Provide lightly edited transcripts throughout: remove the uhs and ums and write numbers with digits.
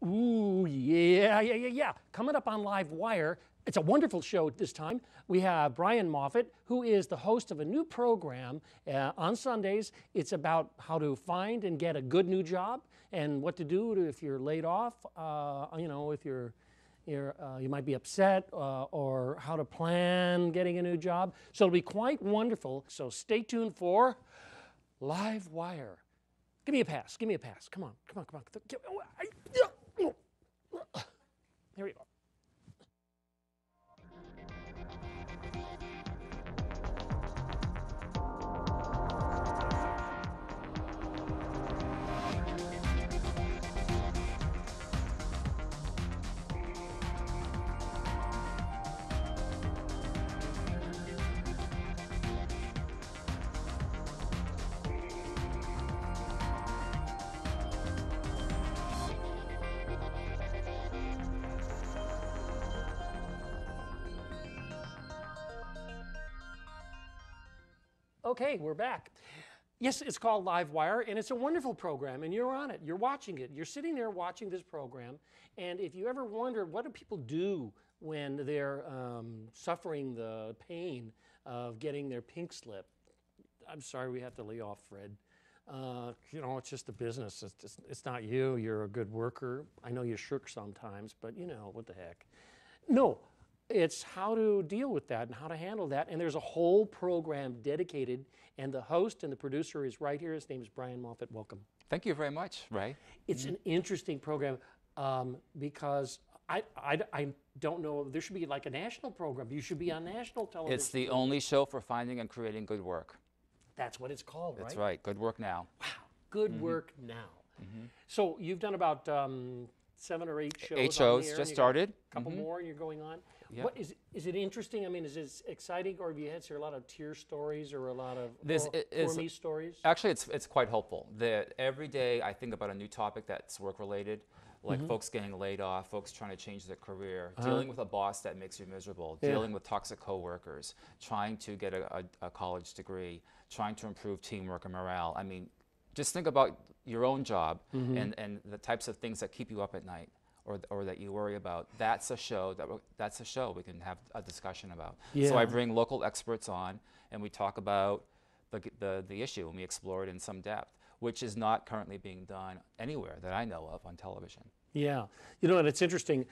Ooh, yeah. Coming up on Live Wire, it's a wonderful show this time. We have Brian Moffitt, who is the host of a new program on Sundays. It's about how to find and get a good new job and what to do if you're laid off. If you might be upset or how to plan getting a new job. So it'll be quite wonderful. So stay tuned for Live Wire. Give me a pass. Give me a pass. Come on. Here we go. Okay, we're back. Yes, it's called Live Wire, and it's a wonderful program, and you're on it. You're watching it. You're sitting there watching this program, and if you ever wondered what do people do when they're suffering the pain of getting their pink slip, I'm sorry we have to lay off Fred. It's just a business. It's not you. You're a good worker. I know you shirk sometimes, but what the heck. No. It's how to deal with that and how to handle that. And there's a whole program dedicated, and the host and the producer is right here. His name is Brian Moffitt. Welcome. Thank you very much, Ray. It's an interesting program because I don't know, there should be like a national program. You should be on national television. It's the only show for finding and creating good work. That's what it's called, right? That's right. Good work now. Wow. Good work now. So you've done about 7 or 8 shows. 8 shows, just started. A couple more and you're going on. Yeah. What is it interesting? I mean, is it exciting, or have you had a lot of tear stories or a lot of for me stories? Actually, it's quite hopeful. That every day I think about a new topic that's work related, like folks getting laid off, folks trying to change their career, dealing with a boss that makes you miserable, dealing with toxic coworkers, trying to get a college degree, trying to improve teamwork and morale. I mean, just think about your own job and the types of things that keep you up at night. Or that you worry about. That's a show we can have a discussion about. Yeah. So I bring local experts on, and we talk about the issue, and we explore it in some depth, which is not currently being done anywhere that I know of on television. Yeah, and it's interesting.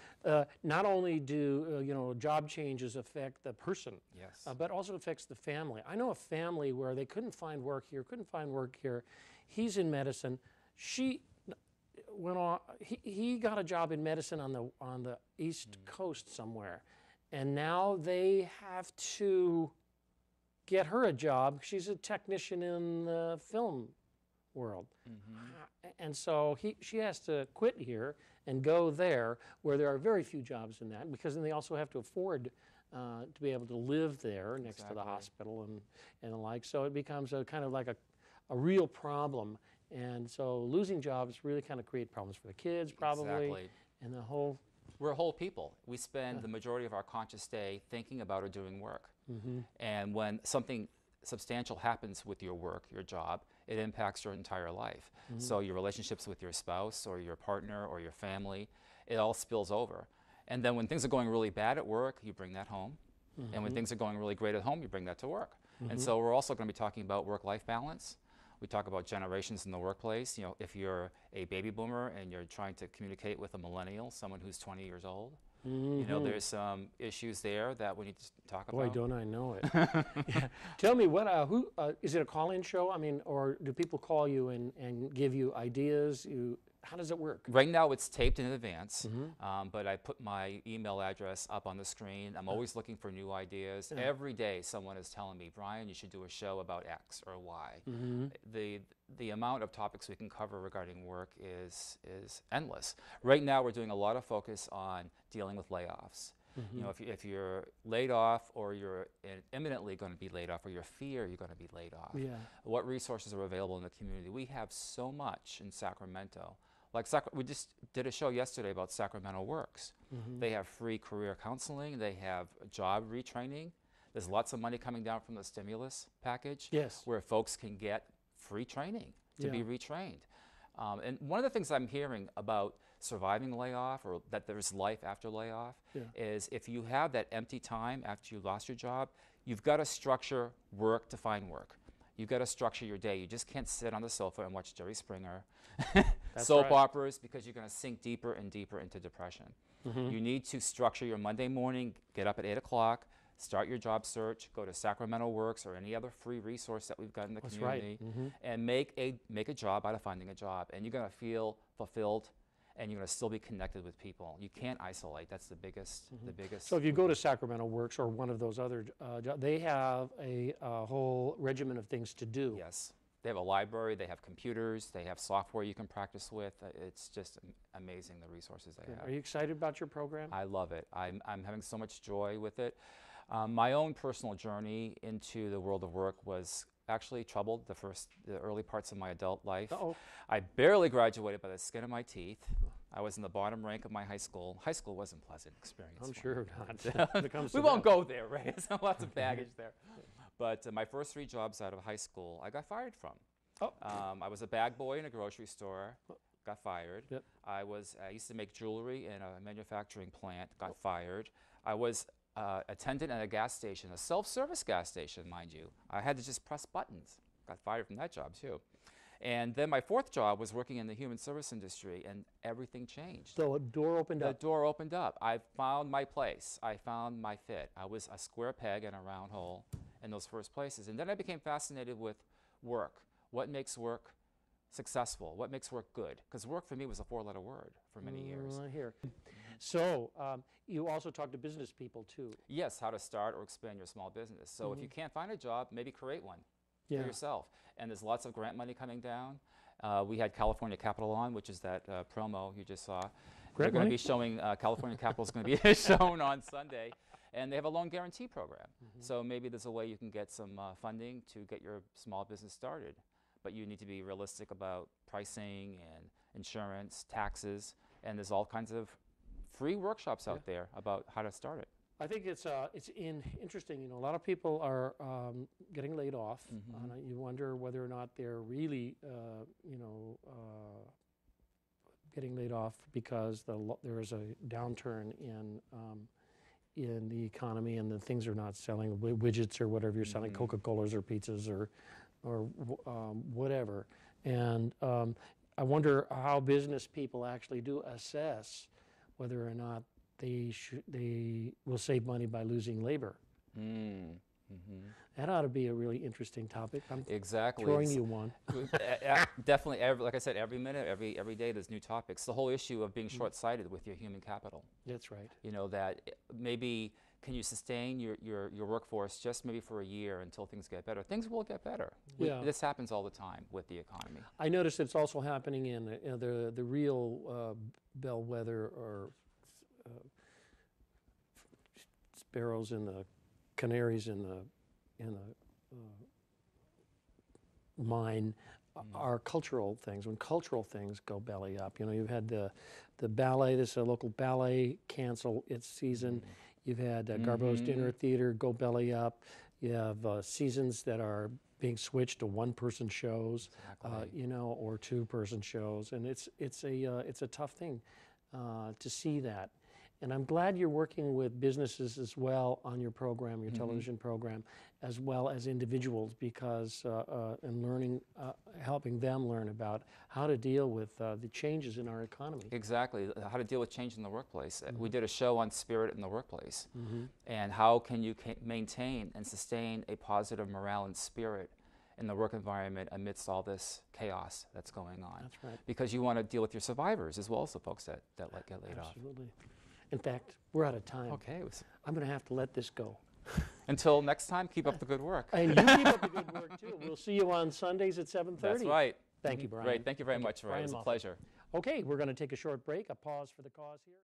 Not only do job changes affect the person, yes, but also affects the family. I know a family where they couldn't find work here. He's in medicine. She went on. He got a job in medicine on the East Coast somewhere, and now they have to get her a job. She's a technician in the film world, and so she has to quit here and go there, where there are very few jobs in that, because then they also have to afford to be able to live there next to the hospital and the like. So it becomes a kind of like a real problem. And so losing jobs really kind of create problems for the kids, probably, exactly. And the whole. We're whole people. We spend the majority of our conscious day thinking about or doing work. And when something substantial happens with your work, your job, it impacts your entire life. So your relationships with your spouse or your partner or your family, it all spills over. And then when things are going really bad at work, you bring that home. And when things are going really great at home, you bring that to work. And so we're also going to be talking about work-life balance. We talk about generations in the workplace. If you're a baby boomer and you're trying to communicate with a millennial, someone who's 20 years old, there's some issues there that we need to talk about. Boy, don't I know it. Yeah. Tell me, who is it a call-in show? I mean, or do people call you and give you ideas? How does it work? Right now it's taped in advance, but I put my email address up on the screen. I'm always looking for new ideas. Every day someone is telling me, Brian, you should do a show about X or Y. The amount of topics we can cover regarding work is endless. Right now we're doing a lot of focus on dealing with layoffs. If you're laid off, or you're imminently going to be laid off, or you fear you're going to be laid off, what resources are available in the community? We have so much in Sacramento. Like we just did a show yesterday about Sacramento Works. They have free career counseling. They have job retraining. There's lots of money coming down from the stimulus package, where folks can get free training to be retrained. And one of the things I'm hearing about surviving layoff or that there's life after layoff Yeah. is if you have that empty time after you lost your job, you've got to structure work to find work. You've got to structure your day. You just can't sit on the sofa and watch Jerry Springer, soap operas, because you're going to sink deeper and deeper into depression. You need to structure your Monday morning, get up at 8 o'clock, start your job search, go to Sacramento Works or any other free resource that we've got in the community, and make a job out of finding a job. And you're going to feel fulfilled, and you're going to still be connected with people. You can't isolate. That's the biggest. So if you go to Sacramento Works or one of those other jobs, they have a whole regimen of things to do. Yes. They have a library, they have computers, they have software you can practice with. It's just amazing, the resources they have. Are you excited about your program? I love it. I'm having so much joy with it. My own personal journey into the world of work was actually troubled the early parts of my adult life. I barely graduated by the skin of my teeth. I was in the bottom rank of my high school. High school wasn't a pleasant experience. I'm sure not. We won't go there, right? There's lots of baggage there. But my first 3 jobs out of high school, I got fired from. I was a bag boy in a grocery store, got fired. Yep. I used to make jewelry in a manufacturing plant, got fired. I was attendant at a gas station, a self-service gas station, mind you. I had to just press buttons. Got fired from that job too. And then my 4th job was working in the human service industry, and everything changed. So a door opened up. The door opened up. I found my place. I found my fit. I was a square peg in a round hole in those first places. And then I became fascinated with work. What makes work successful? What makes work good? Because work for me was a 4-letter word for many years. I hear. So you also talk to business people too. Yes, how to start or expand your small business. So if you can't find a job, maybe create one for yourself. And there's lots of grant money coming down. We had California Capital on, which is that promo you just saw. They're going to be showing, California Capital is going to be shown on Sunday. And they have a loan guarantee program. So maybe there's a way you can get some funding to get your small business started. But you need to be realistic about pricing and insurance, taxes, and there's all kinds of free workshops out there about how to start it. I think it's interesting. You know, a lot of people are getting laid off, and you wonder whether or not they're really, getting laid off because there is a downturn in the economy, and the things are not selling, widgets or whatever you're selling, Coca-Colas or pizzas or whatever. And I wonder how business people actually do assess whether or not they will save money by losing labor. That ought to be a really interesting topic. I'm throwing you one. Definitely, like I said, every minute, every day, there's new topics. The whole issue of being short-sighted with your human capital. That's right. You know, that maybe can you sustain your workforce just maybe for a year until things get better? Things will get better. This happens all the time with the economy. I noticed it's also happening in the real bellwether or sparrows and the canaries in the mine are cultural things. When cultural things go belly up, you know, you've had the ballet, this local ballet cancel its season. You've had Garbo's Dinner Theater go belly up. You have seasons that are being switched to one-person shows, you know, or two-person shows, and it's a tough thing to see that. And I'm glad you're working with businesses as well on your program, your television program, as well as individuals, because and learning, helping them learn about how to deal with the changes in our economy. Exactly, how to deal with change in the workplace. We did a show on spirit in the workplace, and how can you maintain and sustain a positive morale and spirit in the work environment amidst all this chaos that's going on. That's right. Because you want to deal with your survivors as well as the folks that get laid off. Absolutely. In fact, we're out of time. Okay. I'm going to have to let this go. Until next time, keep up the good work. And you keep up the good work, too. We'll see you on Sundays at 7:30. That's right. Thank you, Brian. Great. Thank you very much, Ray. It was a pleasure. Okay, we're going to take a short break, a pause for the cause here.